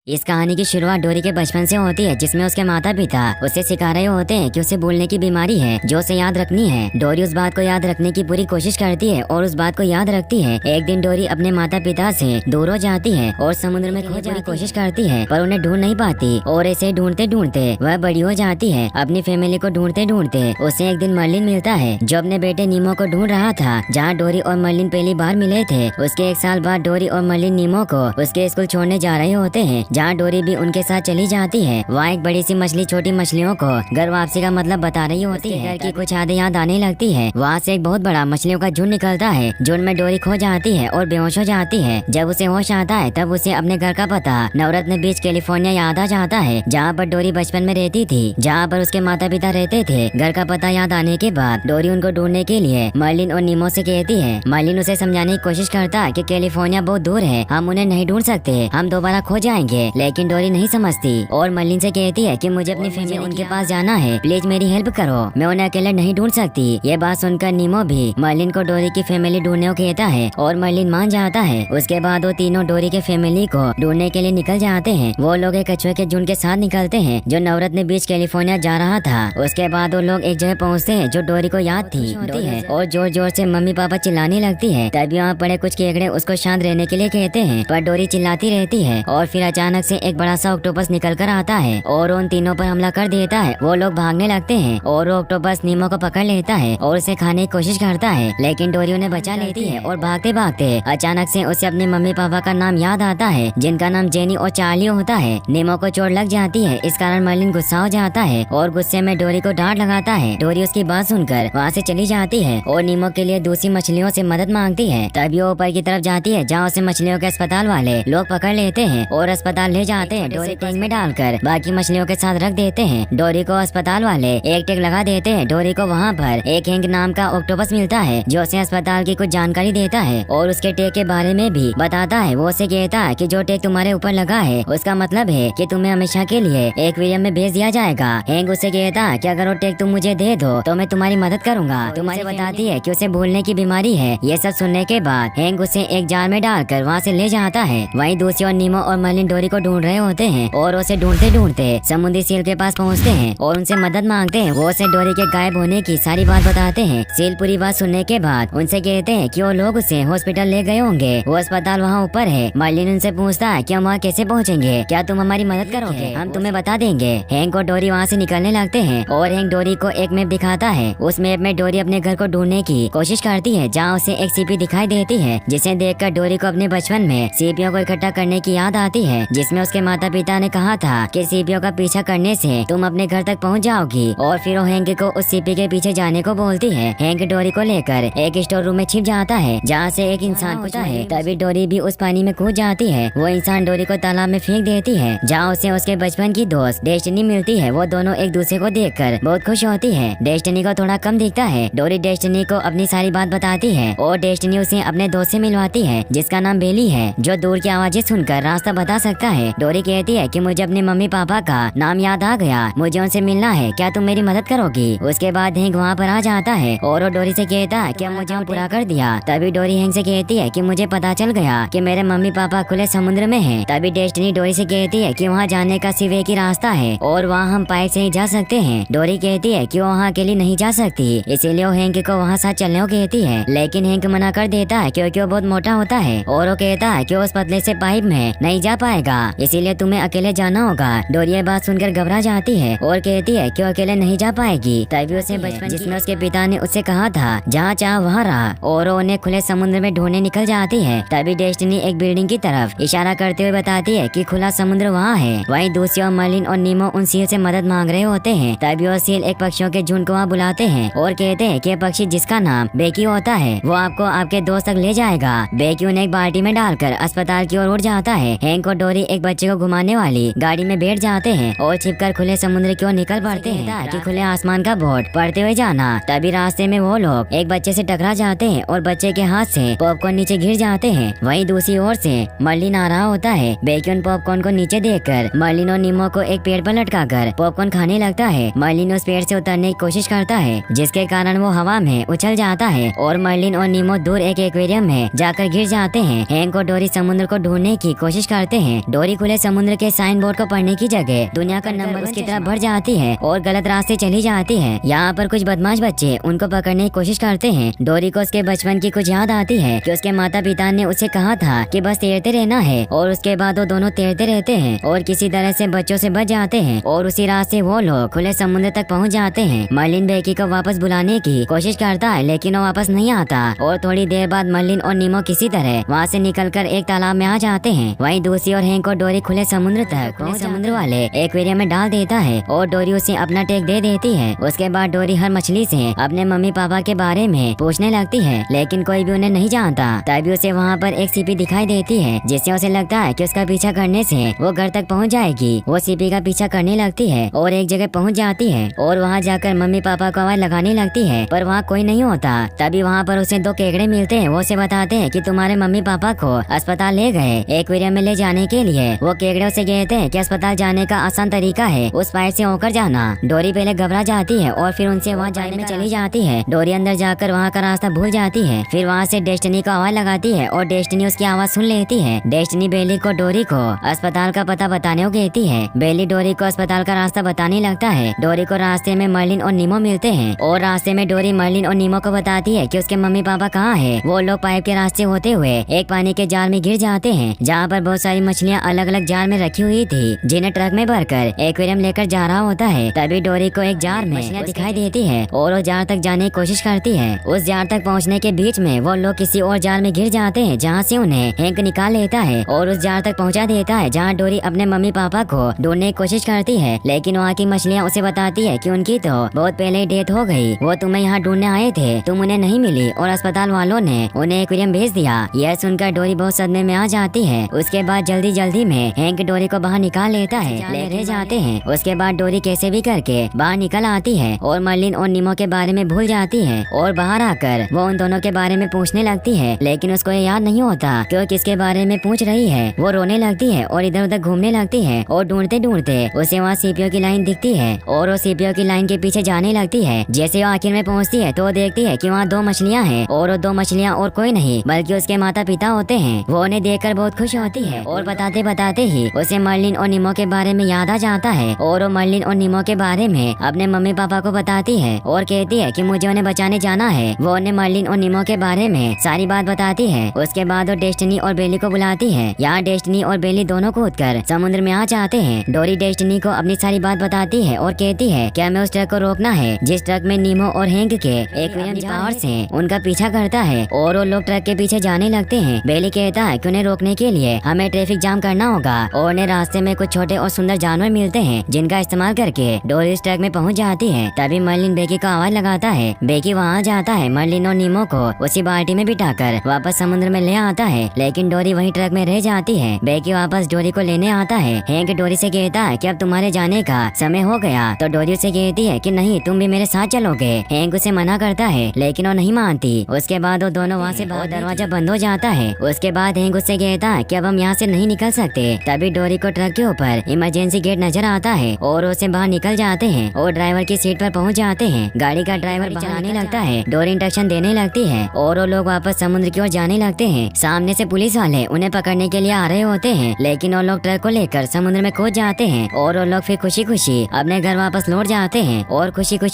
इस कहानी की शुरुआत डोरी के बचपन से होती है, जिसमें उसके माता पिता उसे सिखा रहे होते हैं कि उसे भूलने की बीमारी है जो उसे याद रखनी है। डोरी उस बात को याद रखने की पूरी कोशिश करती है और उस बात को याद रखती है। एक दिन डोरी अपने माता पिता से दूर हो जाती है और समुद्र में खोजने की कोशिश करती है, पर उन्हें ढूंढ नहीं पाती और ऐसे ढूंढते ढूंढते वह बड़ी हो जाती है। अपनी फैमिली को ढूंढते ढूंढते उसे एक दिन मर्लिन मिलता है, जो अपने बेटे नीमो को ढूंढ रहा था। जहाँ डोरी और मर्लिन पहली बार मिले थे, उसके 1 साल बाद डोरी और मर्लिन नीमो को उसके स्कूल छोड़ने जा रहे होते हैं, जहाँ डोरी भी उनके साथ चली जाती है। वहाँ एक बड़ी सी मछली छोटी मछलियों को घर वापसी का मतलब बता रही होती है। घर की कुछ यादें याद आने लगती है। वहाँ से एक बहुत बड़ा मछलियों का झुंड निकलता है। झुंड में डोरी खो जाती है और बेहोश हो जाती है। जब उसे होश आता है, तब उसे अपने घर का पता नवरत्न बीच कैलिफोर्निया याद आ जाता है, जहाँ पर डोरी बचपन में रहती थी, जहाँ पर उसके माता पिता रहते थे। घर का पता याद आने के बाद डोरी उनको ढूंढने के लिए मर्लिन और नीमो से कहती है। मर्लिन उसे समझाने की कोशिश करता है कि कैलिफोर्निया बहुत दूर है, हम उन्हें नहीं ढूंढ सकते, हम दोबारा खो जाएंगे। लेकिन डोरी नहीं समझती और मर्लिन से कहती है कि मुझे अपनी फैमिली उनके पास जाना है, प्लीज मेरी हेल्प करो, मैं उन्हें अकेले नहीं ढूंढ सकती। ये बात सुनकर नीमो भी मर्लिन को डोरी की फैमिली ढूंढने को कहता है और मर्लिन मान जाता है। उसके बाद वो तीनों डोरी के फैमिली को ढूंढने के लिए निकल जाते हैं। वो लोग एक कछुए के झुंड के साथ निकलते हैं, जो नवरत्न बीच कैलिफोर्निया जा रहा था। उसके बाद वो लोग एक जगह पहुँचते हैं जो डोरी को याद थी है और जोर जोर से मम्मी पापा चिल्लाने लगती है। तभी वहाँ पड़े कुछ केकड़े उसको शांत रहने के लिए कहते हैं, पर डोरी चिल्लाती रहती है। और फिर अचानक से एक बड़ा सा ऑक्टोपस निकल कर आता है और उन तीनों पर हमला कर देता है। वो लोग भागने लगते हैं और वो ऑक्टोपस नीमो को पकड़ लेता है और उसे खाने की कोशिश करता है, लेकिन डोरी उन्हें बचा लेती है। और भागते भागते अचानक से उसे अपने मम्मी पापा का नाम याद आता है, जिनका नाम जेनी और चार्ली होता है। नीमो को चोट लग जाती है, इस कारण मर्लिन गुस्सा हो जाता है और गुस्से में डोरी को डांट लगाता है। डोरी उसकी बात सुनकर वहाँ से चली जाती है और नीमो के लिए दूसरी मछलियों से मदद मांगती है। तभी वो ऊपर की तरफ जाती है, जहाँ उसे मछलियों के अस्पताल वाले लोग पकड़ लेते हैं और अस्पताल ले जाते हैं। डोरी टैंक में डालकर बाकी मछलियों के साथ रख देते हैं। डोरी को अस्पताल वाले एक टेक लगा देते हैं। डोरी को वहाँ पर एक हैंक नाम का ऑक्टोपस मिलता है, जो उसे अस्पताल की कुछ जानकारी देता है और उसके टेक के बारे में भी बताता है। वो उसे कहता है कि जो टेक तुम्हारे ऊपर लगा है, उसका मतलब है कि तुम्हें हमेशा के लिए एक्वेरियम में भेज दिया जाएगा। हैंक उसे कहता है कि अगर वो टेक तुम मुझे दे दो तो मैं तुम्हारी मदद करूँगा। तुम्हारी बताती है कि उसे भूलने की बीमारी है। ये सब सुनने के बाद हैंक उसे एक जार में डालकर वहाँ से ले जाता है। वहीं दूसरी ओर नीमो और मर्लिन डोरी को ढूंढ रहे होते हैं और उसे ढूंढते ढूंढते समुद्री सील के पास पहुँचते हैं और उनसे मदद मांगते हैं। वो उसे डोरी के गायब होने की सारी बात बताते हैं। सील पूरी बात सुनने के बाद उनसे कहते हैं कि वो लोग उसे हॉस्पिटल ले गए होंगे, वो अस्पताल वहाँ ऊपर है। मर्लिन उनसे पूछता है कि हम वहाँ कैसे पहुँचेंगे, क्या तुम हमारी मदद करोगे, हम तुम्हें बता देंगे। हैंक और डोरी वहाँ से निकलने लगते हैं और हैंक डोरी को एक मैप दिखाता है। उस मैप में डोरी अपने घर को ढूंढने की कोशिश करती है, जहाँ उसे एक सीपी दिखाई देती है, जिसे देखकर डोरी को अपने बचपन में सीपियों को इकट्ठा करने की याद आती है, जिसमें उसके माता पिता ने कहा था कि सीपियों का पीछा करने से तुम अपने घर तक पहुंच जाओगी। और फिर वो हैंक को उस सीपी के पीछे जाने को बोलती है। हैंक डोरी को लेकर एक स्टोर रूम में छिप जाता है, जहाँ से एक इंसान होता है। तभी डोरी भी उस पानी में कूद जाती है। वो इंसान डोरी को तालाब में फेंक देती है, जहाँ उसे उसके बचपन की दोस्त डेस्टिनी मिलती है। वो दोनों एक दूसरे को देखकर बहुत खुश होती है। डेस्टिनी को थोड़ा कम दिखता है। डोरी डेस्टिनी को अपनी सारी बात बताती है और डेस्टिनी उसे अपने दोस्त से मिलवाती है, जिसका नाम बेली है, जो दूर की आवाजें सुनकर रास्ता बता सकता है। डोरी कहती है कि मुझे अपने मम्मी पापा का नाम याद आ गया, मुझे उनसे मिलना है, क्या तुम मेरी मदद करोगी। उसके बाद हैंक वहाँ पर आ जाता है और वो डोरी से कहता है कि मुझे पूरा कर दिया। तभी डोरी हैंक से कहती है कि मुझे पता चल गया कि मेरे मम्मी पापा खुले समुद्र में हैं। तभी डेस्टिनी डोरी से कहती है कि वहाँ जाने का सिर्फ एक ही रास्ता है और वहाँ हम पाइप से ही जा सकते हैं। डोरी कहती है कि वो वहाँ अकेली नहीं जा सकती, इसीलिए वो हैंक को वहाँ साथ चलने को कहती है, लेकिन हैंक मना कर देता है क्योंकि वो बहुत मोटा होता है और वो कहता है कि वो उस पतले से पाइप में नहीं जा पाएगा, इसीलिए तुम्हें अकेले जाना होगा। डोरी ये बात सुनकर घबरा जाती है और कहती है कि वो अकेले नहीं जा पाएगी। तभी उसे बचपन जिसमें उसके पिता ने उससे कहा था, जहाँ चाह वहाँ रहा, और वो उन्हें खुले समुद्र में ढूंढने निकल जाती है। तभी डेस्टिनी एक बिल्डिंग की तरफ इशारा करते हुए बताती है कि खुला समुद्र वहाँ है। वहीं दूसरी ओर मर्लिन और नीमो उन सील से मदद मांग रहे होते हैं। तभी वो सील एक पक्षियों के झुंड को वहाँ बुलाते हैं और कहते हैं कि पक्षी जिसका नाम बेकी होता है, वो आपको आपके दोस्त तक ले जाएगा। बेकी उन्हें एक बाल्टी में डालकर अस्पताल की ओर उड़ जाता है। हैंक और डोरी एक बच्चे को घुमाने वाली गाड़ी में बैठ जाते हैं और छिपकर खुले समुद्र की ओर निकल पड़ते हैं कि खुले आसमान का बोर्ड पढ़ते हुए जाना। तभी रास्ते में वो लोग एक बच्चे से टकरा जाते हैं और बच्चे के हाथ से पॉपकॉर्न नीचे गिर जाते हैं। वहीं दूसरी ओर से मर्लिन आ रहा होता है। बेकी उन पॉपकॉर्न को नीचे देखकर मर्लिन और नीमो को एक पेड़ पर लटकाकर पॉपकॉर्न खाने लगता है। मर्लिन उस पेड़ से उतरने की कोशिश करता है, जिसके कारण वो हवा में उछल जाता है और मर्लिन और नीमो दूर एक एक्वेरियम में जाकर गिर जाते हैं। हैंक और डोरी समुद्र को ढूंढने की कोशिश करते हैं। डोरी खुले समुद्र के साइन बोर्ड को पढ़ने की जगह दुनिया का नंबर उसकी तरफ बढ़ जाती है और गलत रास्ते चली जाती है। यहाँ पर कुछ बदमाश बच्चे उनको पकड़ने की कोशिश करते हैं। डोरी को उसके बचपन की कुछ याद आती है कि उसके माता पिता ने उसे कहा था कि बस तैरते रहना है, और उसके बाद वो दोनों तैरते रहते हैं और किसी तरह से बच्चों से बच जाते हैं और उसी रात से वो लोग खुले समुद्र तक पहुँच जाते हैं। मर्लिन बेकी को वापस बुलाने की कोशिश करता है लेकिन वो वापस नहीं आता और थोड़ी देर बाद मर्लिन और नीमो किसी तरह वहाँ से निकलकर एक तालाब में आ जाते हैं। वहीं दूसरी ओर हैंक को डोरी खुले समुद्र तक समुद्र वाले एक्वेरियम में डाल देता है और डोरी उसे अपना टेक दे देती है। उसके बाद डोरी हर मछली से अपने मम्मी पापा के बारे में पूछने लगती है लेकिन कोई भी उन्हें नहीं जानता। तभी उसे वहाँ पर एक सीपी दिखाई देती है जिससे उसे लगता है कि उसका पीछा करने से वो घर तक पहुँच जाएगी। वो सीपी का पीछा करने लगती है और एक जगह पहुँच जाती है और वहाँ जाकर मम्मी पापा को आवाज लगाने लगती है पर वहाँ कोई नहीं होता। तभी वहाँ पर उसे दो केकड़े मिलते हैं। वो उसे बताते हैं कि तुम्हारे मम्मी पापा को अस्पताल ले गए एक्वेरियम में ले जाने के लिए। वो केकड़े उसे कहते हैं कि अस्पताल जाने का आसान तरीका है उस पाइप से होकर जाना। डोरी पहले घबरा जाती है और फिर उनसे वहाँ जाने में चली जाती है। डोरी अंदर जाकर वहाँ का रास्ता भूल जाती है। फिर वहाँ से डेस्टिनी को आवाज लगाती है और डेस्टिनी उसकी आवाज सुन लेती है। डेस्टिनी बेली को डोरी को अस्पताल का पता बताने को कहती है। बेली डोरी को अस्पताल का रास्ता बताने लगता है। डोरी को रास्ते में मर्लिन और नीमो मिलते हैं और रास्ते में डोरी मर्लिन और नीमो को बताती है कि उसके मम्मी पापा कहाँ है। वो लोग पाइप के रास्ते होते हुए एक पानी के जाल में गिर जाते हैं जहाँ पर बहुत सारी मछलियाँ अलग अलग जाल में रखी हुई थी जिन्हें ट्रक में भरकर एक्वेरियम लेकर जा रहा होता है। तभी डोरी को एक जार में मछलियाँ दिखाई देती है और वो जार तक जाने की कोशिश करती है। उस जार तक पहुँचने के बीच में वो लोग किसी और जाल में गिर जाते हैं जहाँ से उन्हें हैंक निकाल लेता है और उस जार तक पहुँचा देता है जहाँ डोरी अपने मम्मी पापा को ढूंढने की कोशिश करती है। लेकिन वहाँ की मछलियाँ उसे बताती है कि उनकी तो बहुत पहले ही डेथ हो गई। वो तुम्हें यहाँ ढूंढने आए थे, तुम उन्हें नहीं मिली और अस्पताल वालों ने उन्हें एक्वेरियम भेज दिया। यह सुनकर डोरी बहुत सदमे में आ जाती है। उसके बाद जल्दी जल्दी में हैंक डोरी को बाहर निकाल लेता है। ले रह जाते हैं। उसके बाद डोरी कैसे भी करके बाहर निकल आती है और मर्लिन और नीमो के बारे में भूल जाती है और बाहर आकर वो उन दोनों के बारे में पूछने लगती है लेकिन उसको ये याद नहीं होता कि वो किसके बारे में पूछ रही है। वो रोने लगती है और इधर उधर घूमने लगती है और ढूंढते ढूंढते उसे वहाँ सीपीओ की लाइन दिखती है और वो सीपीओ की लाइन के पीछे जाने लगती है। जैसे वो आखिर में पहुँचती है तो देखती है कि वहाँ दो मछलियाँ हैं और वो दो मछलियाँ और कोई नहीं बल्कि उसके माता पिता होते हैं। वो उन्हें देखकर बहुत खुश होती है और बताते बताते ही उसे मर्लिन और नीमो के बारे में याद आ जाता है और वो मर्लिन और नीमो के बारे में अपने मम्मी पापा को बताती है और कहती है कि मुझे उन्हें बचाने जाना है। वो उन्हें मर्लिन और नीमो के बारे में सारी बात बताती है। उसके बाद वो डेस्टिनी और बेली को बुलाती है। यहाँ डेस्टिनी और बेली दोनों कूदकर समुद्र में आ जाते हैं। डोरी डेस्टिनी को अपनी सारी बात बताती है और कहती है कि हमें उस ट्रक को रोकना है जिस ट्रक में नीमो और हैंक के एक्वेरियम पावर से उनका पीछा करता है और वो लोग ट्रक के पीछे जाने लगते हैं। बेली कहता है कि उन्हें रोकने के लिए हमें ट्रैफिक जाम करना होगा और उन्हें रास्ते में कुछ छोटे और सुंदर जानवर मिलते हैं जिनका इस्तेमाल करके डोरी इस ट्रक में पहुंच जाती है। तभी मर्लिन बेकी को आवाज लगाता है। बेकी वहाँ जाता है। मर्लिन और नीमो को उसी बाल्टी में बिठाकर वापस समुद्र में ले आता है लेकिन डोरी वहीं ट्रक में रह जाती है। बेकी वापस डोरी को लेने आता है। हैंक डोरी से कहता है कि अब तुम्हारे जाने का समय हो गया तो डोरी से कहती है कि नहीं, तुम भी मेरे साथ चलोगे। हैंक उसे मना करता है लेकिन वो नहीं मानती। उसके बाद वो दोनों वहाँ से बाहर दरवाजा बंद हो जाता है। उसके बाद हैंक उससे कहता है कि अब हम यहाँ से नहीं निकल सकते। तभी डोरी को ट्रक के ऊपर इमरजेंसी गेट नजर आता है और उसे बाहर निकल जाते हैं और ड्राइवर की सीट पर पहुँच जाते हैं। गाड़ी का ड्राइवर चलाने लगता है। डोरी इंस्ट्रक्शन देने लगती है और वो लोग वापस समुद्र की ओर जाने लगते हैं। सामने से पुलिस वाले उन्हें पकड़ने के लिए आ रहे होते हैं लेकिन वो लोग ट्रक को लेकर समुद्र में कूद जाते हैं और वो लोग फिर खुशी खुशी अपने घर वापस लौट जाते हैं और खुशी खुशी